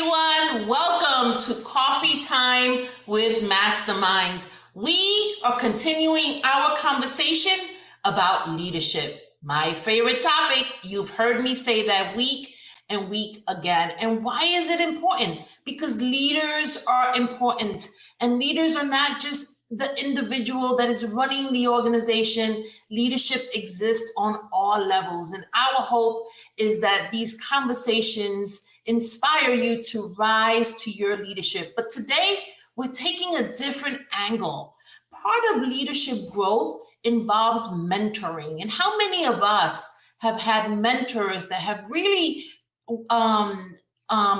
everyone. Welcome to Coffee Time with Masterminds. We are continuing our conversation about leadership. My favorite topic. You've heard me say that week and week again. And why is it important? Because leaders are important, and leaders are not just the individual that is running the organization. Leadership exists on all levels. And our hope is that these conversations inspire you to rise to your leadership. But today, we're taking a different angle. Part of leadership growth involves mentoring. And how many of us have had mentors that have really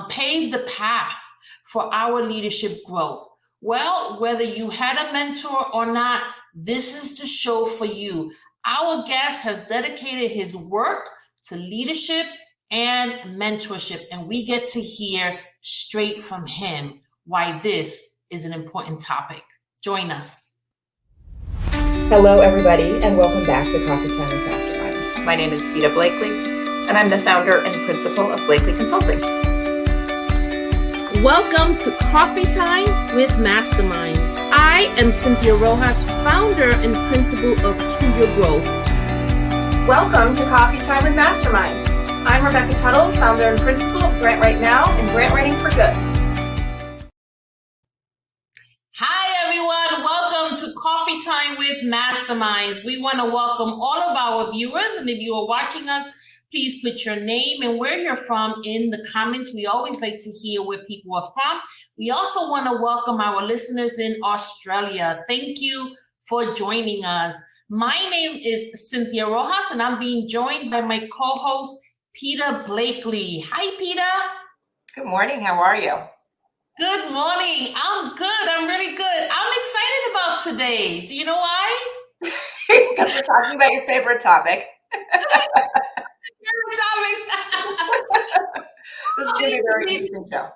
paved the path for our leadership growth? Well, whether you had a mentor or not, this is the show for you. Our guest has dedicated his work to leadership and mentorship, and we get to hear straight from him why this is an important topic. Join us. Hello, everybody, and welcome back to Coffee Time with Masterminds. My name is Peta Blakely, and I'm the founder and principal of Blakely Consulting. Welcome to Coffee Time with Masterminds. I am Cynthia Rojas, founder and principal of To Your Growth. Welcome to Coffee Time with Masterminds. I'm Rebecca Tuttle, founder and principal of Grant Right Now and Grant Writing for Good. Hi, everyone. Welcome to Coffee Time with Masterminds. We want to welcome all of our viewers, and if you are watching us, please put your name and where you're from in the comments. We always like to hear where people are from. We also want to welcome our listeners in Australia. Thank you for joining us. My name is Cynthia Rojas, and I'm being joined by my co-host, Peta Blakely. Hi, Peta. Good morning. How are you? Good morning. I'm good. I'm really good. I'm excited about today. Do you know why? Because we're talking about your favorite topic. This is going to be a very interesting show.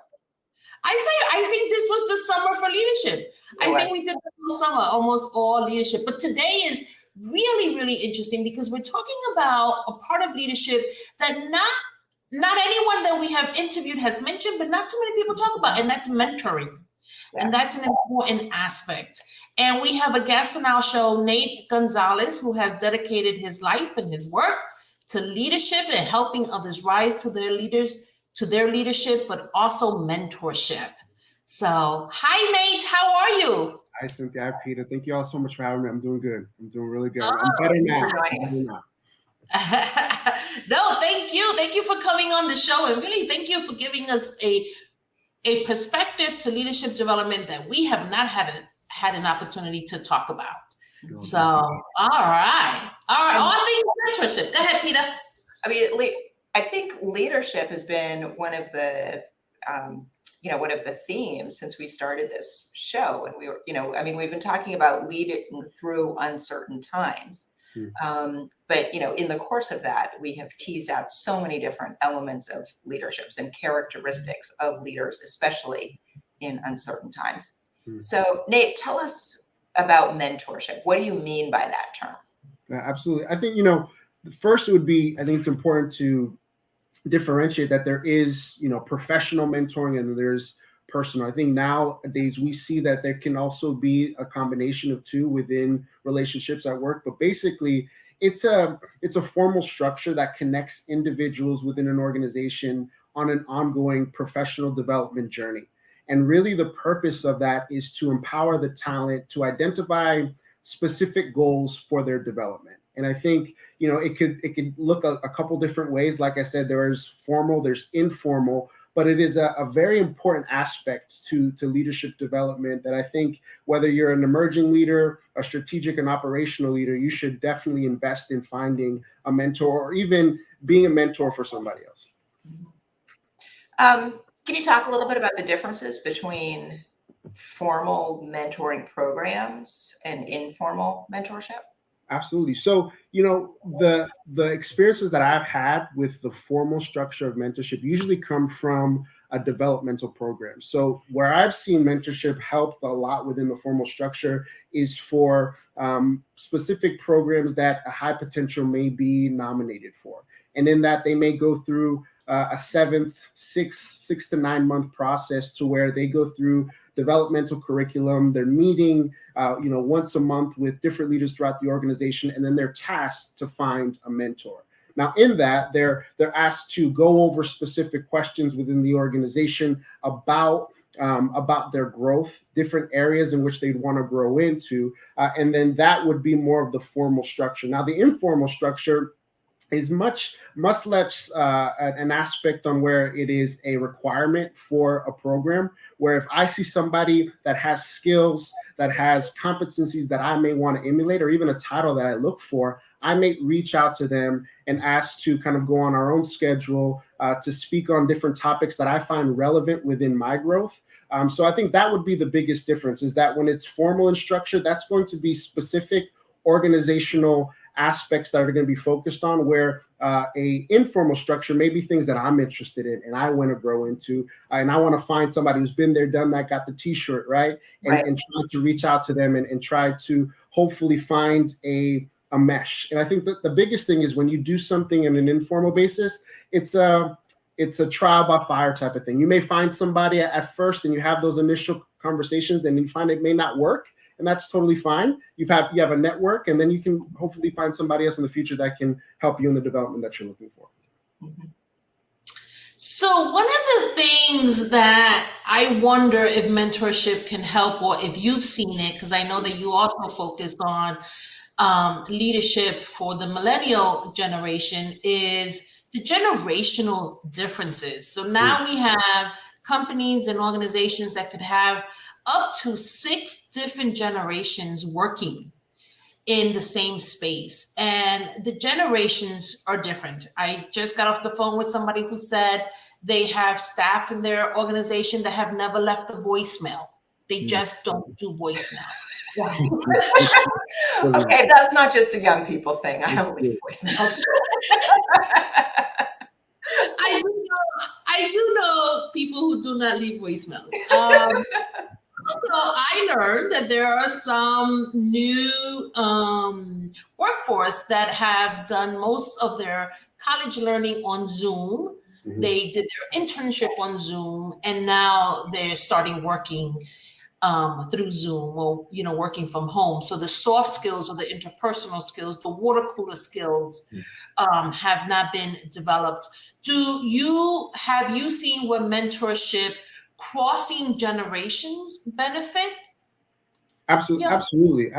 I tell you, I think this was the summer for leadership. I think we did the whole summer, almost all leadership. But today is really, really interesting because we're talking about a part of leadership that not anyone that we have interviewed has mentioned, but not too many people talk about, and that's mentoring. Yeah. And that's an important aspect. And we have a guest on our show, Nate Gonzalez, who has dedicated his life and his work to leadership and helping others rise to their leadership, but also mentorship. So, hi, Nate. How are you? Hi, Cynthia. Hi, Peta. Thank you all so much for having me. I'm doing good. I'm doing really good. I'm better now. No, thank you. Thank you for coming on the show, and really thank you for giving us a perspective to leadership development that we have not had an opportunity to talk about. So, all right. On the mentorship. Go ahead, Peta. I mean, I think leadership has been one of the themes since we started this show. And we've been talking about leading through uncertain times. But, in the course of that, we have teased out so many different elements of leaderships and characteristics of leaders, especially in uncertain times. So, Nate, tell us about mentorship. What do you mean by that term? Yeah, absolutely. I think, first it would be, I think it's important to differentiate that there is, professional mentoring and there's personal. I think nowadays we see that there can also be a combination of two within relationships at work, but basically it's a formal structure that connects individuals within an organization on an ongoing professional development journey. And really the purpose of that is to empower the talent to identify specific goals for their development. And I think, it could look a couple different ways. Like I said, there's formal, there's informal, but it is a very important aspect to leadership development that I think whether you're an emerging leader, a strategic and operational leader, you should definitely invest in finding a mentor or even being a mentor for somebody else. Can you talk a little bit about the differences between formal mentoring programs and informal mentorship? Absolutely. So, the experiences that I've had with the formal structure of mentorship usually come from a developmental program. So where I've seen mentorship help a lot within the formal structure is for specific programs that a high potential may be nominated for. And in that they may go through a 6 to 9 month process to where they go through developmental curriculum. They're meeting, once a month with different leaders throughout the organization, and then they're tasked to find a mentor. Now, in that, they're asked to go over specific questions within the organization about their growth, different areas in which they'd want to grow into, and then that would be more of the formal structure. Now, the informal structure is much less an aspect on where it is a requirement for a program, where if I see somebody that has skills, that has competencies that I may want to emulate, or even a title that I look for, I may reach out to them and ask to kind of go on our own schedule to speak on different topics that I find relevant within my growth. So I think that would be the biggest difference, is that when it's formal in structure, that's going to be specific organizational aspects that are going to be focused on, where a informal structure may be things that I'm interested in and I want to grow into, and I want to find somebody who's been there, done that, got the t-shirt, right? And try to reach out to them and try to hopefully find a mesh. And I think that the biggest thing is when you do something in an informal basis, it's a trial by fire type of thing. You may find somebody at first and you have those initial conversations and you find it may not work, and that's totally fine. You have a network, and then you can hopefully find somebody else in the future that can help you in the development that you're looking for. Mm-hmm. So one of the things that I wonder if mentorship can help, or if you've seen it, because I know that you also focus on leadership for the millennial generation, is the generational differences. So now we have companies and organizations that could have up to 6 different generations working in the same space, and the generations are different. I just got off the phone with somebody who said they have staff in their organization that have never left a voicemail. They just don't do voicemail. Okay, that's not just a young people thing. I don't leave voicemails. I do know people who do not leave voicemails. So I learned that there are some new workforce that have done most of their college learning on Zoom. Mm-hmm. They did their internship on Zoom, and now they're starting working through Zoom, or working from home. So the soft skills or the interpersonal skills, the water cooler skills, have not been developed. Have you seen what mentorship crossing generations benefit? Absolutely.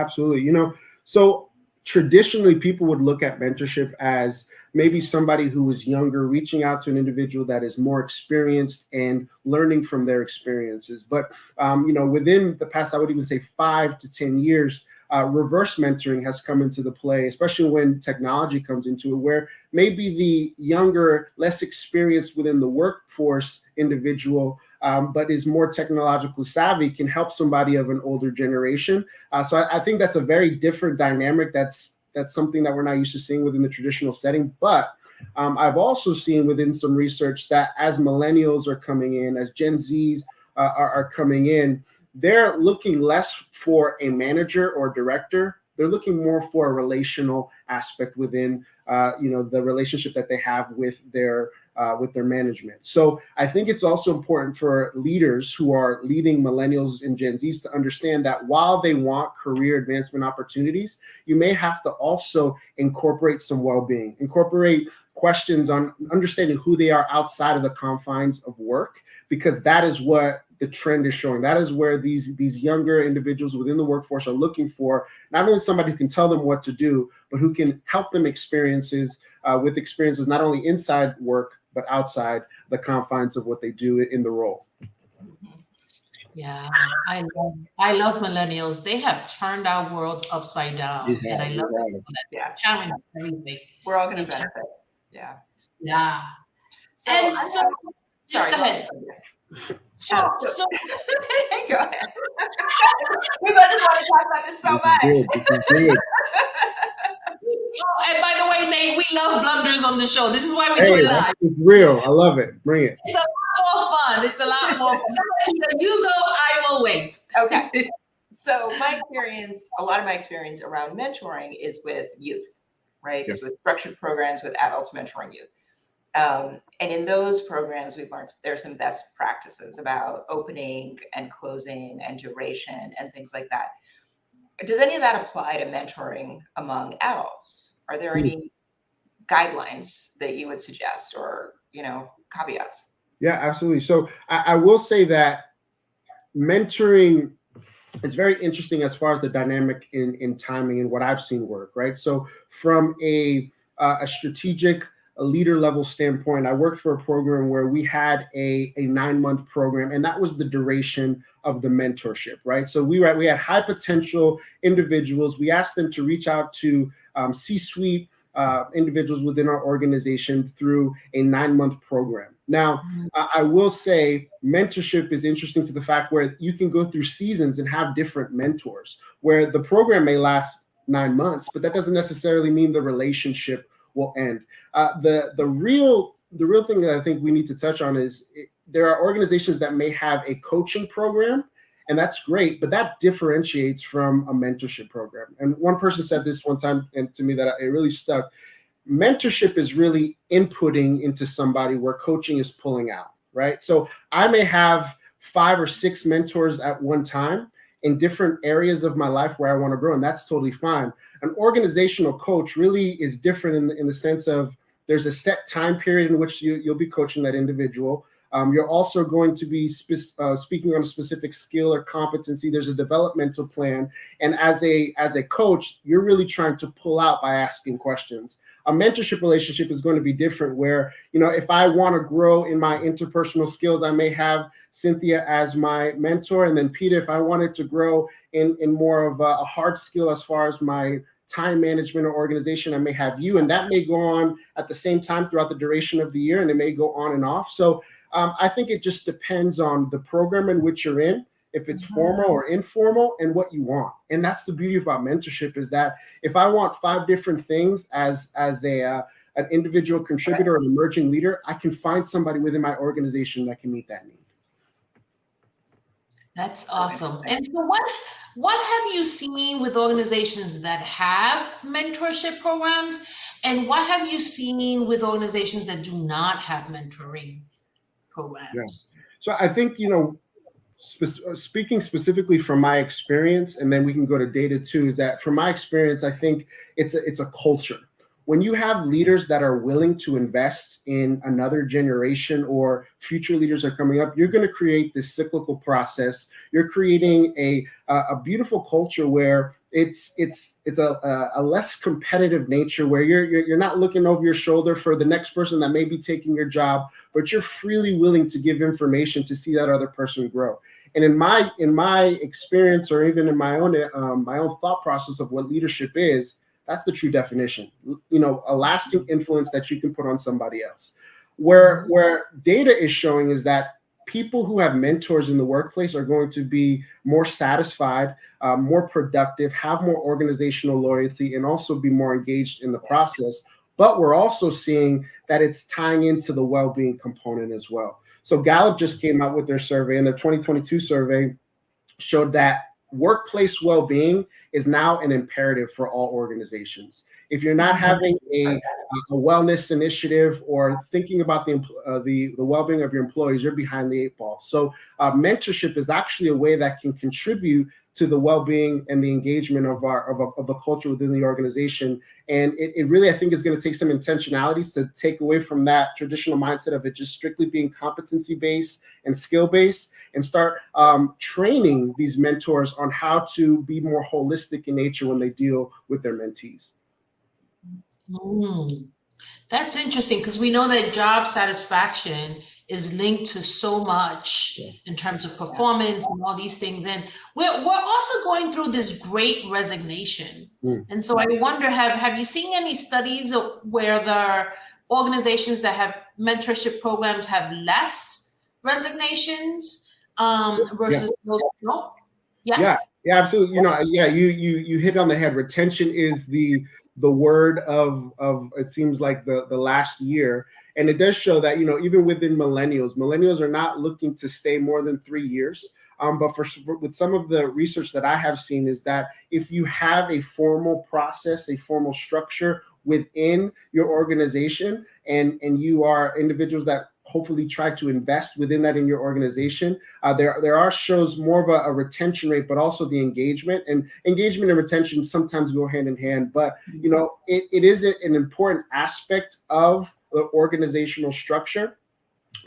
So traditionally people would look at mentorship as maybe somebody who is younger reaching out to an individual that is more experienced and learning from their experiences. But within the past, I would even say 5 to 10 years, reverse mentoring has come into the play, especially when technology comes into it, where maybe the younger, less experienced within the workforce individual, but is more technologically savvy, can help somebody of an older generation. So I think that's a very different dynamic. That's something that we're not used to seeing within the traditional setting. But I've also seen within some research that as millennials are coming in, as Gen Zs are coming in, they're looking less for a manager or director. They're looking more for a relational aspect within, the relationship that they have with their management. So I think it's also important for leaders who are leading millennials and Gen Zs to understand that while they want career advancement opportunities, you may have to also incorporate some well-being, incorporate questions on understanding who they are outside of the confines of work, because that is what the trend is showing. That is where these younger individuals within the workforce are looking for, not only somebody who can tell them what to do, but who can help them with experiences not only inside work, but outside the confines of what they do in the role. Yeah, I love millennials. They have turned our worlds upside down, and I love that challenge everything. We're all going to benefit. Yeah. Yeah. Sorry, go ahead. So go ahead. We both just want to talk about this so much. This is good. And by the way, Nate, we love blunders on the show. This is why we do it live. It's real. I love it. Bring it. It's a lot more fun. You go, I will wait. Okay. So a lot of my experience around mentoring is with youth, right? It's with structured programs with adults mentoring youth. And in those programs, we've learned there's some best practices about opening and closing and duration and things like that. Does any of that apply to mentoring among adults? Are there any guidelines that you would suggest, or, caveats? Yeah, absolutely. So I will say that mentoring is very interesting as far as the dynamic in timing and what I've seen work, right? So from a strategic leader level standpoint, I worked for a program where we had a 9-month program, and that was the duration of the mentorship, right? So we had high potential individuals. We asked them to reach out to C-suite individuals within our organization through a 9-month program. Now, I will say mentorship is interesting to the fact where you can go through seasons and have different mentors, where the program may last 9 months, but that doesn't necessarily mean the relationship will end. The real thing that I think we need to touch on is there are organizations that may have a coaching program, and that's great, but that differentiates from a mentorship program. And one person said this one time, and to me that it really stuck. Mentorship is really inputting into somebody where coaching is pulling out, right? So I may have 5 or 6 mentors at one time in different areas of my life where I want to grow, and that's totally fine. An organizational coach really is different in the sense of there's a set time period in which you'll be coaching that individual. You're also going to be speaking on a specific skill or competency. There's a developmental plan. And as a coach, you're really trying to pull out by asking questions. A mentorship relationship is going to be different where, if I want to grow in my interpersonal skills, I may have Cynthia as my mentor. And then Peter, if I wanted to grow in more of a hard skill as far as my time management or organization, I may have you. And that may go on at the same time throughout the duration of the year, and it may go on and off. So I think it just depends on the program in which you're in, if it's formal or informal, and what you want. And that's the beauty about mentorship, is that if I want 5 different things as an individual contributor or an emerging leader, I can find somebody within my organization that can meet that need. That's awesome. And so what have you seen with organizations that have mentorship programs, and what have you seen with organizations that do not have mentoring programs? Yeah. So I think, speaking specifically from my experience, and then we can go to data too, is that from my experience, I think it's a culture. When you have leaders that are willing to invest in another generation, or future leaders are coming up, you're going to create this cyclical process. You're creating a beautiful culture where it's a less competitive nature, where you're not looking over your shoulder for the next person that may be taking your job, but you're freely willing to give information to see that other person grow. And in my experience, or even in my own thought process of what leadership is, that's the true definition. A lasting influence that you can put on somebody else. Where data is showing is that people who have mentors in the workplace are going to be more satisfied, more productive, have more organizational loyalty, and also be more engaged in the process. But we're also seeing that it's tying into the well-being component as well. So Gallup just came out with their survey, and their 2022 survey showed that workplace well-being is now an imperative for all organizations. If you're not having a wellness initiative or thinking about the well-being of your employees, you're behind the 8 ball. So mentorship is actually a way that can contribute to the well-being and the engagement of the culture within the organization. And it really, I think, is going to take some intentionalities to take away from that traditional mindset of it just strictly being competency-based and skill-based, and start training these mentors on how to be more holistic in nature when they deal with their mentees. That's interesting, because we know that job satisfaction is linked to so much in terms of performance and all these things. And we're also going through this great resignation. And so I wonder, have you seen any studies where the organizations that have mentorship programs have less resignations versus those who don't? Yeah, absolutely. You hit on the head. Retention is the word of it seems like the last year. And it does show that, even within millennials are not looking to stay more than 3 years. But with some of the research that I have seen is that if you have a formal process, a formal structure within your organization, and you are individuals that hopefully try to invest within that in your organization, there are shows more of a retention rate, but also the engagement and retention sometimes go hand in hand. But it is an important aspect of the organizational structure.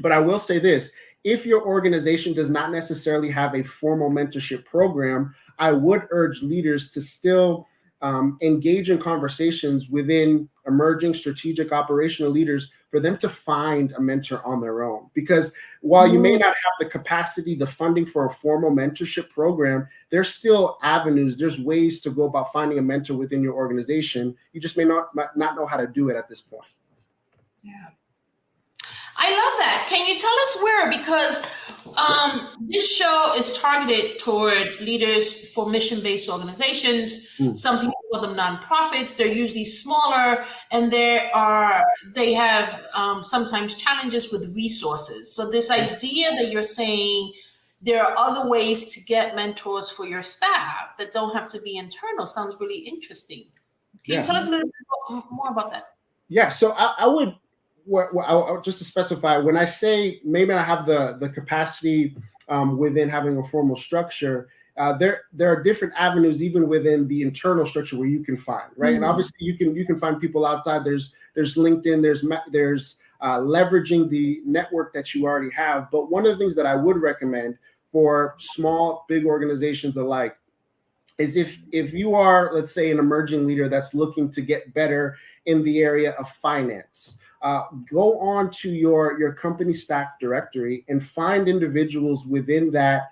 But I will say this: if your organization does not necessarily have a formal mentorship program, I would urge leaders to still engage in conversations within emerging strategic operational leaders for them to find a mentor on their own. Because while you may not have the capacity, the funding for a formal mentorship program, there's still avenues, there's ways to go about finding a mentor within your organization. You just may not know how to do it at this point. Yeah. I love that. Can you tell us where? Because this show is targeted toward leaders for mission-based organizations. Some people call them nonprofits. They're usually smaller, and they have sometimes challenges with resources. So this idea that you're saying there are other ways to get mentors for your staff that don't have to be internal sounds really interesting. Can you tell us a little bit more about that? Yeah. So I would. Just to specify, when I say maybe I have the capacity within having a formal structure, there are different avenues even within the internal structure where you can find, right? And obviously you can find people outside. There's LinkedIn. There's leveraging the network that you already have. But one of the things that I would recommend for small, big organizations alike is if you are, let's say, an emerging leader that's looking to get better in the area of finance. Go on to your company staff directory and find individuals within that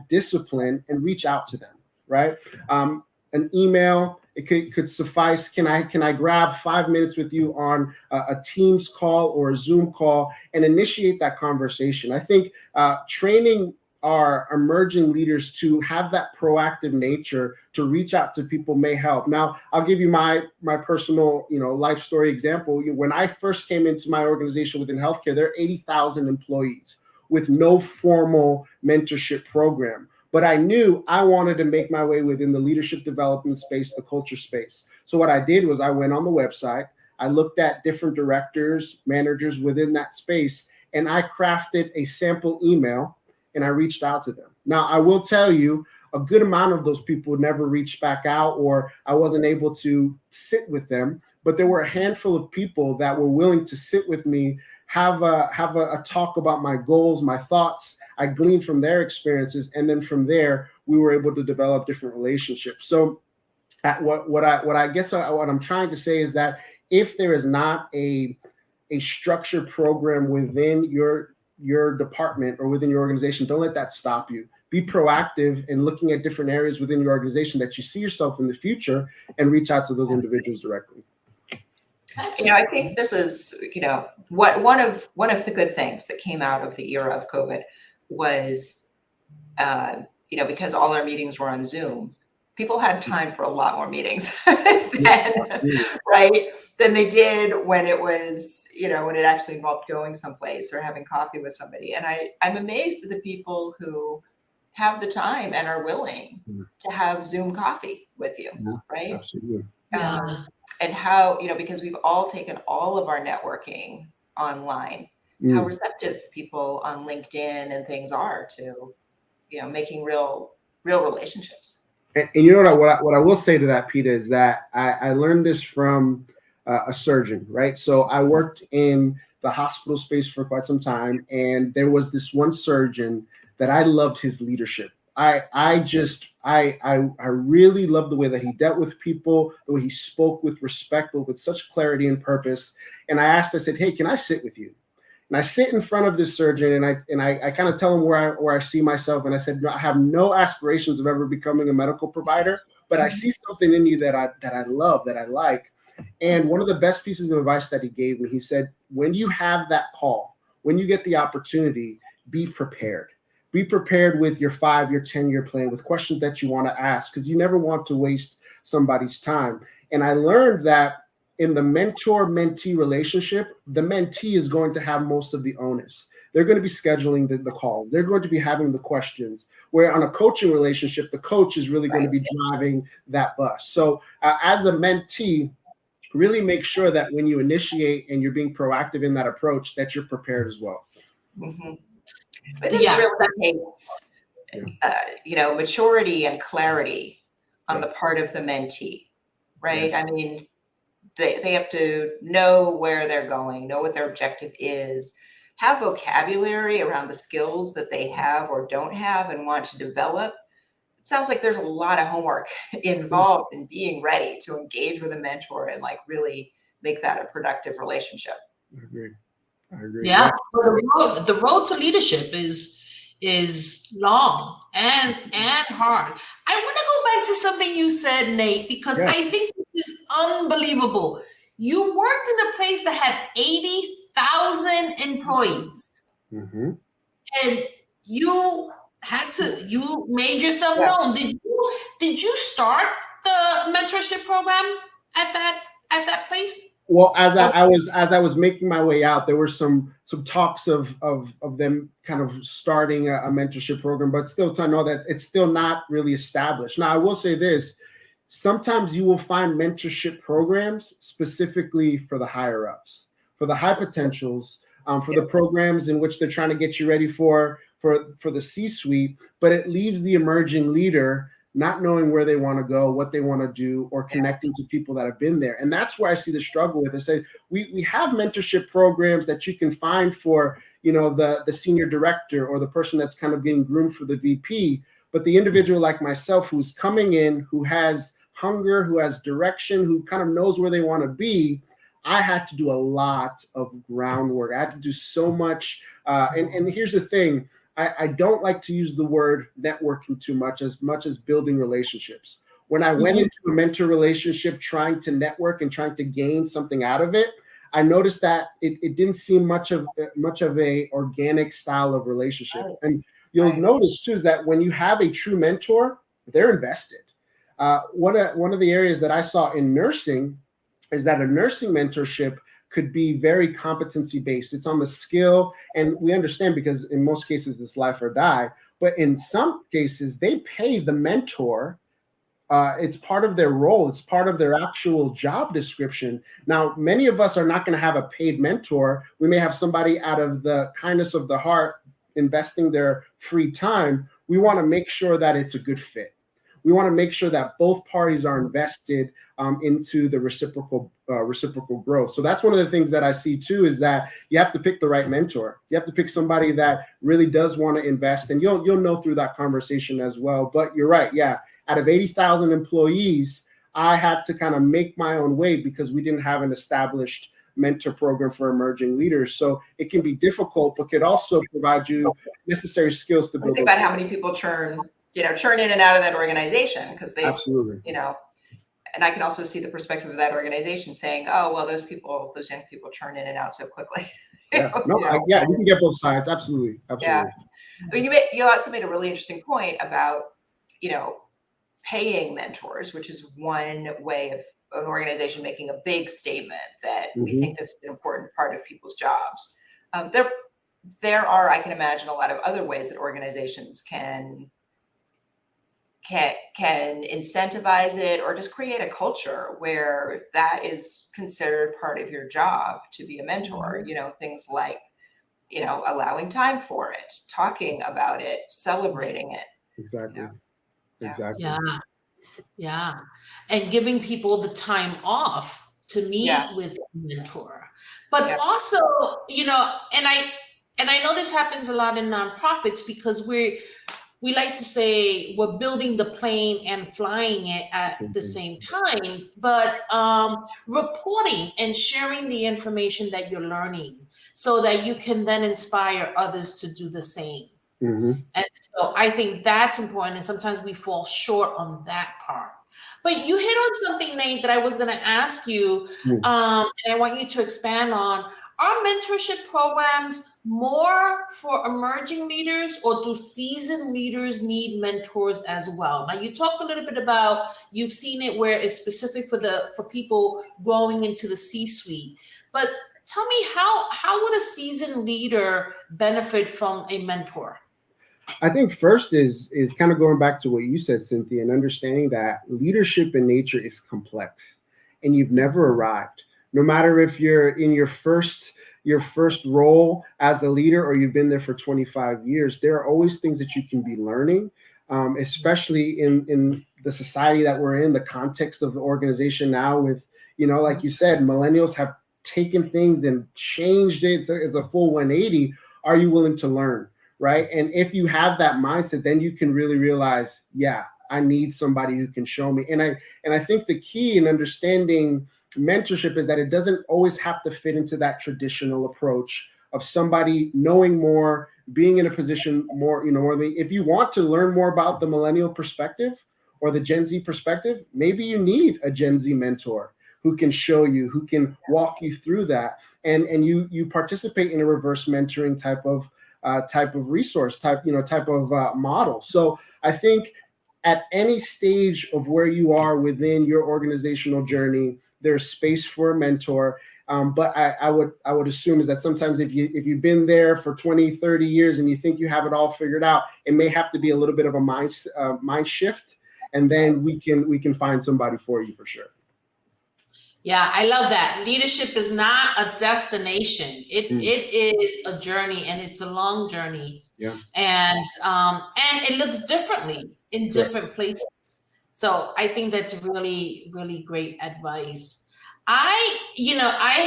discipline and reach out to them, right? An email, it could suffice. Can I grab 5 minutes with you on a Teams call or a Zoom call and initiate that conversation? I think training our emerging leaders to have that proactive nature to reach out to people may help. Now, I'll give you my personal, life story example. When I first came into my organization within healthcare, there are 80,000 employees with no formal mentorship program. But I knew I wanted to make my way within the leadership development space, the culture space. So what I did was I went on the website, I looked at different directors, managers within that space, and I crafted a sample email and I reached out to them. Now, I will tell you, a good amount of those people never reached back out, or I wasn't able to sit with them. But there were a handful of people that were willing to sit with me, have a talk about my goals, my thoughts. I gleaned from their experiences, and then from there, we were able to develop different relationships. So, what I'm trying to say is that if there is not a structured program within your department or within your organization, don't let that stop you. Be proactive in looking at different areas within your organization that you see yourself in the future and reach out to those individuals directly. I think this is, what one of the good things that came out of the era of COVID was, because all our meetings were on Zoom, people had time for a lot more meetings than they did when it was, when it actually involved going someplace or having coffee with somebody. And I'm amazed at the people who have the time and are willing to have Zoom coffee with you, right? Absolutely. And how, because we've all taken all of our networking online, how receptive people on LinkedIn and things are to, making real relationships. And you know what I will say to that, Peter, is that I learned this from a surgeon, right? So I worked in the hospital space for quite some time, and there was this one surgeon that I loved his leadership. I really loved the way that he dealt with people, the way he spoke with respect, but with such clarity and purpose. And I said, hey, can I sit with you? And I sit in front of this surgeon and I kind of tell him where I see myself. And I said, no, I have no aspirations of ever becoming a medical provider, but I see something in you that I love, that I like. And one of the best pieces of advice that he gave me, he said, when you have that call, when you get the opportunity, be prepared. Be prepared with your 5-year, 10-year plan, with questions that you want to ask, because you never want to waste somebody's time. And I learned that in the mentor-mentee relationship, the mentee is going to have most of the onus. They're going to be scheduling the calls. They're going to be having the questions. Where on a coaching relationship, the coach is really going to be driving that bus. So as a mentee, really make sure that when you initiate and you're being proactive in that approach, that you're prepared as well. Mm-hmm. But this Yeah. really takes, maturity and clarity on the part of the mentee, right? I mean, they have to know where they're going, know what their objective is, have vocabulary around the skills that they have or don't have and want to develop. It sounds like there's a lot of homework involved in being ready to engage with a mentor and like really make that a productive relationship. I agree. Yeah. Well, the road to leadership is long and hard. I want to go back to something you said, Nate, because I think this is unbelievable. You worked in a place that had 80,000 employees, and you made yourself known. Did you start the mentorship program at that place? Well, as I was making my way out, there were some talks of them kind of starting a mentorship program, but still to know that it's still not really established. Now, I will say this: sometimes you will find mentorship programs specifically for the higher ups, for the high potentials, for the programs in which they're trying to get you ready for the C-suite, but it leaves the emerging leader not knowing where they want to go, what they want to do, or connecting to people that have been there. And that's where I see the struggle with it. Say we have mentorship programs that you can find for, the senior director or the person that's kind of getting groomed for the VP, but the individual like myself who's coming in, who has hunger, who has direction, who kind of knows where they want to be, I had to do a lot of groundwork. I had to do so much. And here's the thing. I don't like to use the word networking too much as building relationships. When I went into a mentor relationship trying to network and trying to gain something out of it, I noticed that it didn't seem much of a organic style of relationship. And you'll notice too is that when you have a true mentor, they're invested. One of the areas that I saw in nursing is that a nursing mentorship could be very competency based. It's on the skill, and we understand because in most cases it's life or die, but in some cases they pay the mentor. It's part of their role. It's part of their actual job description. Now, many of us are not going to have a paid mentor. We may have somebody out of the kindness of the heart investing their free time. We want to make sure that it's a good fit. We want to make sure that both parties are invested into the reciprocal growth. So that's one of the things that I see too, is that you have to pick the right mentor. You have to pick somebody that really does want to invest, and you'll know through that conversation as well. But you're right, yeah. Out of 80,000 employees, I had to kind of make my own way because we didn't have an established mentor program for emerging leaders. So it can be difficult, but could also provide you necessary skills to build. Think about how many people churn in and out of that organization because they, absolutely, and I can also see the perspective of that organization saying, oh, well, those young people churn in and out so quickly. Yeah, you can get both sides. Absolutely. Yeah. I mean, you also made a really interesting point about, paying mentors, which is one way of an organization making a big statement that we think this is an important part of people's jobs. There are, I can imagine, a lot of other ways that organizations can incentivize it or just create a culture where that is considered part of your job to be a mentor. Things like, allowing time for it, talking about it, celebrating it. Exactly. Exactly. Yeah. And giving people the time off to meet with a mentor. But also, and I know this happens a lot in nonprofits because we like to say we're building the plane and flying it at the same time, but reporting and sharing the information that you're learning so that you can then inspire others to do the same. And so I think that's important. And sometimes we fall short on that part. But you hit on something, Nate, that I was going to ask you, and I want you to expand on. Are mentorship programs more for emerging leaders, or do seasoned leaders need mentors as well? Now, you talked a little bit about you've seen it where it's specific for people growing into the C-suite. But tell me, how would a seasoned leader benefit from a mentor? I think first is kind of going back to what you said, Cynthia, and understanding that leadership in nature is complex. and you've never arrived. No matter if you're in your first role as a leader or you've been there for 25 years, there are always things that you can be learning, especially in the society that we're in, the context of the organization now with, like you said, millennials have taken things and changed it. It's a full 180. Are you willing to learn? Right. And if you have that mindset, then you can really realize, yeah, I need somebody who can show me. And I think the key in understanding mentorship is that it doesn't always have to fit into that traditional approach of somebody knowing more, being in a position more, if you want to learn more about the millennial perspective or the Gen Z perspective, maybe you need a Gen Z mentor who can show you, who can walk you through that. And you participate in a reverse mentoring type of resource, type of model. So I think at any stage of where you are within your organizational journey, there's space for a mentor. But I would assume is that sometimes if you've been there for 20, 30 years and you think you have it all figured out, it may have to be a little bit of a mind shift, and then we can find somebody for you for sure. Yeah, I love that. Leadership is not a destination. It is a journey, and it's a long journey. Yeah. And it looks differently in different places. So I think that's really, really great advice. I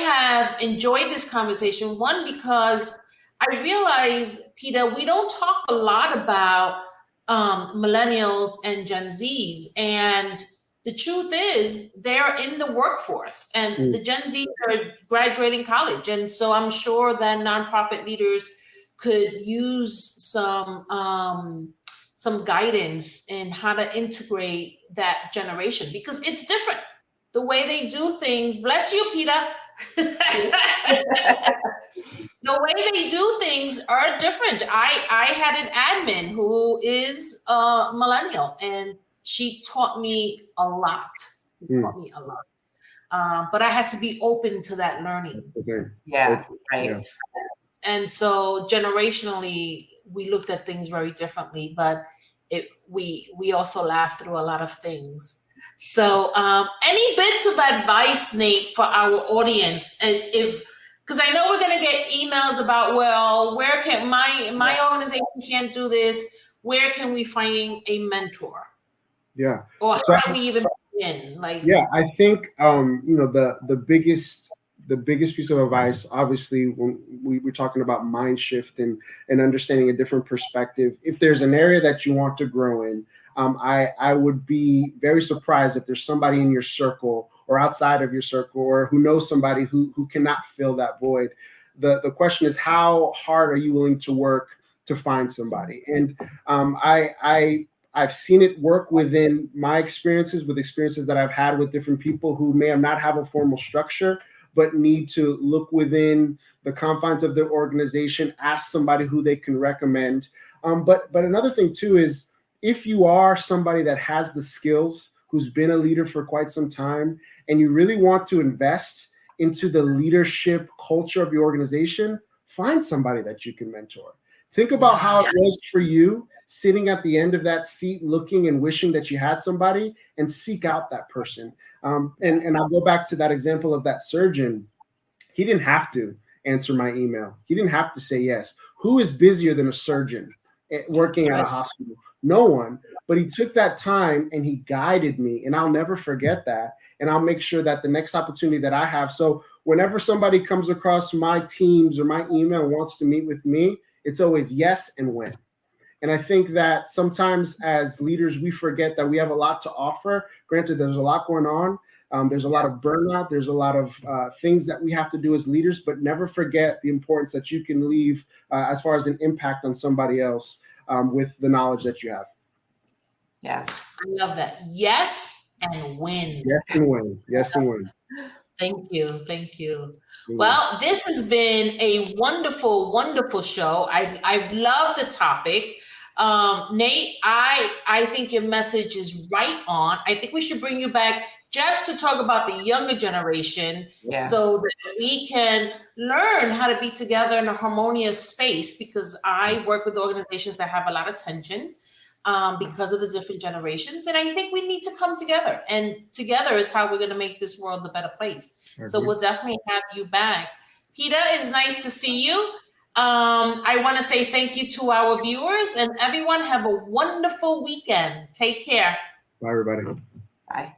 have enjoyed this conversation, one, because I realize, Peter, we don't talk a lot about millennials and Gen Zs. And the truth is they're in the workforce, and the Gen Zs are graduating college. And so I'm sure that nonprofit leaders could use some guidance in how to integrate that generation, because it's different. The way they do things, bless you, Peter. The way they do things are different. I had an admin who is a millennial, and she taught me a lot. But I had to be open to that learning. Okay. Yeah, right. Yeah. And so generationally, we looked at things very differently, but we also laughed through a lot of things. So any bits of advice, Nate, for our audience? And because I know we're going to get emails about, well, where can my organization can't do this. Where can we find a mentor? Yeah. Or how do we even begin? Yeah, I think the biggest piece of advice, obviously, when we're talking about mind shift and understanding a different perspective, if there's an area that you want to grow in, I would be very surprised if there's somebody in your circle or outside of your circle or who knows somebody who cannot fill that void. The question is, how hard are you willing to work to find somebody? And I've seen it work within my experiences that I've had with different people who may not have a formal structure, but need to look within the confines of their organization, ask somebody who they can recommend. But another thing too is, if you are somebody that has the skills, who's been a leader for quite some time, and you really want to invest into the leadership culture of your organization, find somebody that you can mentor. Think about how it was for you sitting at the end of that seat, looking and wishing that you had somebody, and seek out that person. And I'll go back to that example of that surgeon. He didn't have to answer my email. He didn't have to say yes. Who is busier than a surgeon working at a hospital? No one. But he took that time and he guided me, and I'll never forget that. And I'll make sure that the next opportunity that I have. So whenever somebody comes across my Teams or my email and wants to meet with me, it's always yes and when. And I think that sometimes as leaders, we forget that we have a lot to offer. Granted, there's a lot going on. There's a lot of burnout. There's a lot of things that we have to do as leaders, but never forget the importance that you can leave as far as an impact on somebody else with the knowledge that you have. Yeah. I love that. Yes and win. Yes and win. Yes and win. Thank you. Thank you. Well, this has been a wonderful, wonderful show. I've loved the topic. Nate, I think your message is right on. I think we should bring you back just to talk about the younger generation so that we can learn how to be together in a harmonious space, because I work with organizations that have a lot of tension. because of the different generations. And I think we need to come together, and together is how we're going to make this world a better place. So we'll definitely have you back. Peter, it's nice to see you. I want to say thank you to our viewers, and everyone have a wonderful weekend. Take care. Bye, everybody. Bye.